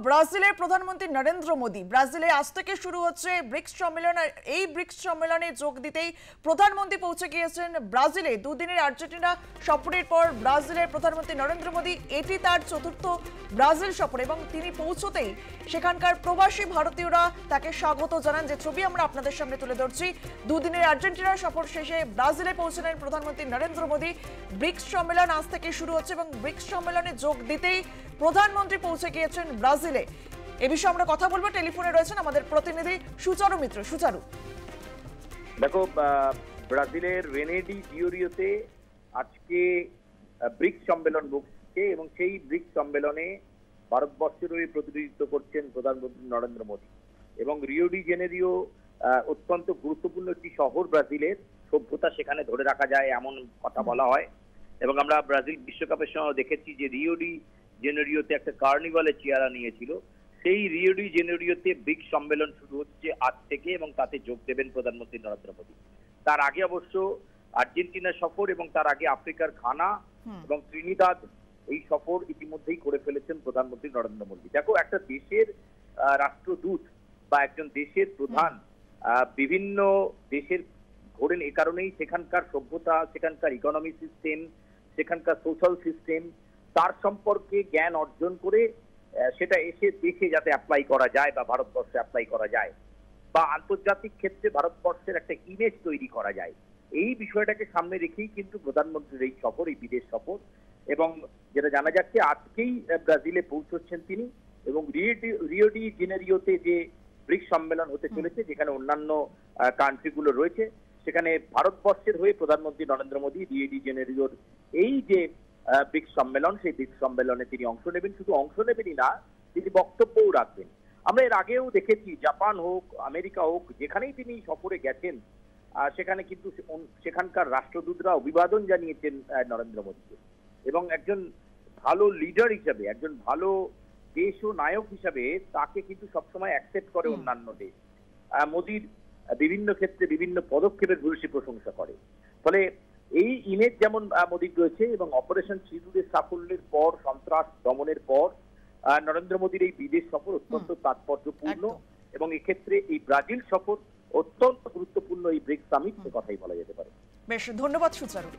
ব্রাজিলের প্রধানমন্ত্রী নরেন্দ্র মোদী ব্রাজিলে আজ থেকে শুরু হচ্ছে ব্রিক্স সম্মেলন। আর এই ব্রিক্স সম্মেলনে যোগ দিতেই প্রধানমন্ত্রী পৌঁছে গিয়েছেন ব্রাজিলে। দুদিনের আর্জেন্টিনা সফরের পর ব্রাজিলের প্রধানমন্ত্রী নরেন্দ্র মোদী এটি তার চতুর্থ ব্রাজিল সফর এবং তিনি পৌঁছতেই সেখানকার প্রবাসী ভারতীয়রা তাকে স্বাগত জানান, যে ছবি আমরা আপনাদের সামনে তুলে ধরছি। দুদিনের আর্জেন্টিনা সফর শেষে ব্রাজিলে পৌঁছলেন প্রধানমন্ত্রী নরেন্দ্র মোদী। ব্রিক্স সম্মেলন আজ থেকে শুরু হচ্ছে এবং ব্রিক্স সম্মেলনে যোগ দিতেই প্রধানমন্ত্রী পৌঁছে গিয়েছেন ব্রাজিলে। এ বিষয়ে আমরা কথা বলবো। টেলিফোনে রয়েছেন আমাদের প্রতিনিধি সুচারু মিত্র। সুচারু, দেখো, ব্রাজিলের রেনে ডি জিওরিওতে আজকে ব্রিক্স সম্মেলন বসছে এবং সেই ব্রিক্স সম্মেলনে ভারতবর্ষের হয়ে প্রতিনিধিত্ব করছেন প্রধানমন্ত্রী নরেন্দ্র মোদী। এবং রিও ডি জেনেরিও অত্যন্ত গুরুত্বপূর্ণ একটি শহর ব্রাজিলের, সভ্যতা সেখানে ধরে রাখা যায় এমন কথা বলা হয়। এবং আমরা ব্রাজিল বিশ্বকাপের সময় দেখেছি যে রিও ডি জেনেরিওতে একটা কার্নিভালের চেহারা নিয়েছিল। সেই রিও ডি জেনেরিওতে ব্রিক্স সম্মেলন শুরু হচ্ছে আজ থেকে এবং তাতে যোগ দেবেন প্রধানমন্ত্রী নরেন্দ্র মোদী। তার আগে অবশ্য আর্জেন্টিনা সফর এবং তার আগে আফ্রিকার ঘানা এবং ত্রিনিদাদ এই সফর ইতিমধ্যেই করে ফেলেছেন প্রধানমন্ত্রী নরেন্দ্র মোদী। দেখো, একটা দেশের রাষ্ট্রদূত বা একজন দেশের প্রধান বিভিন্ন দেশের ঘোরেন এ কারণেই সেখানকার সভ্যতা, সেখানকার ইকোনমি সিস্টেম, সেখানকার সোশ্যাল সিস্টেম তার সম্পর্কে জ্ঞান অর্জন করে সেটা এসে দেশে যাতে অ্যাপ্লাই করা যায় বা ভারতবর্ষে অ্যাপ্লাই করা যায় বা আন্তর্জাতিক ক্ষেত্রে ভারতবর্ষের একটা ইমেজ তৈরি করা যায়, এই বিষয়টাকে সামনে রেখেই কিন্তু প্রধানমন্ত্রীর এই সফর, এই বিদেশ সফর। এবং যেটা জানা যাচ্ছে আজকেই ব্রাজিলে পৌঁছচ্ছেন তিনি এবং রিও ডি জেনেরিওতে যে ব্রিক্স সম্মেলন হতে চলেছে যেখানে অন্যান্য কান্ট্রিগুলো রয়েছে, সেখানে ভারতবর্ষের হয়ে প্রধানমন্ত্রী নরেন্দ্র মোদী রিও ডি জেনেরিওর এই যে ব্রিক্স সম্মেলন, সেই ব্রিক্স সম্মেলনে তিনি অংশ নেবেন। শুধু অংশ নেবেনই না, তিনি বক্তব্যও রাখবেন। আমরা এর আগেও দেখেছি, জাপান হোক, আমেরিকা হোক, যেখানেই তিনি সফরে গেছেন সেখানে কিন্তু সেখানকার রাষ্ট্রদূতরা অভিবাদন জানিয়েছেন নরেন্দ্র মোদীকে। এবং একজন ভালো লিডার হিসাবে, একজন ভালো দেশ ও নায়ক হিসাবে তাকে কিন্তু সবসময় অ্যাকসেপ্ট করে অন্যান্য দেশ। মোদীর বিভিন্ন ক্ষেত্রে বিভিন্ন পদক্ষেপের ভূয়সী প্রশংসা করে। ফলে এই ইমেজ যেমন মোদীর রয়েছে এবং অপারেশন সিঁদুরের সাফল্যের পর, সন্ত্রাস দমনের পর নরেন্দ্র মোদীর এই বিদেশ সফর অত্যন্ত তাৎপর্যপূর্ণ এবং এক্ষেত্রে এই ব্রাজিল সফর অত্যন্ত গুরুত্বপূর্ণ এই ব্রিক্স সামিট কথাই বলা যেতে পারে। বেশ, ধন্যবাদ সুচারু।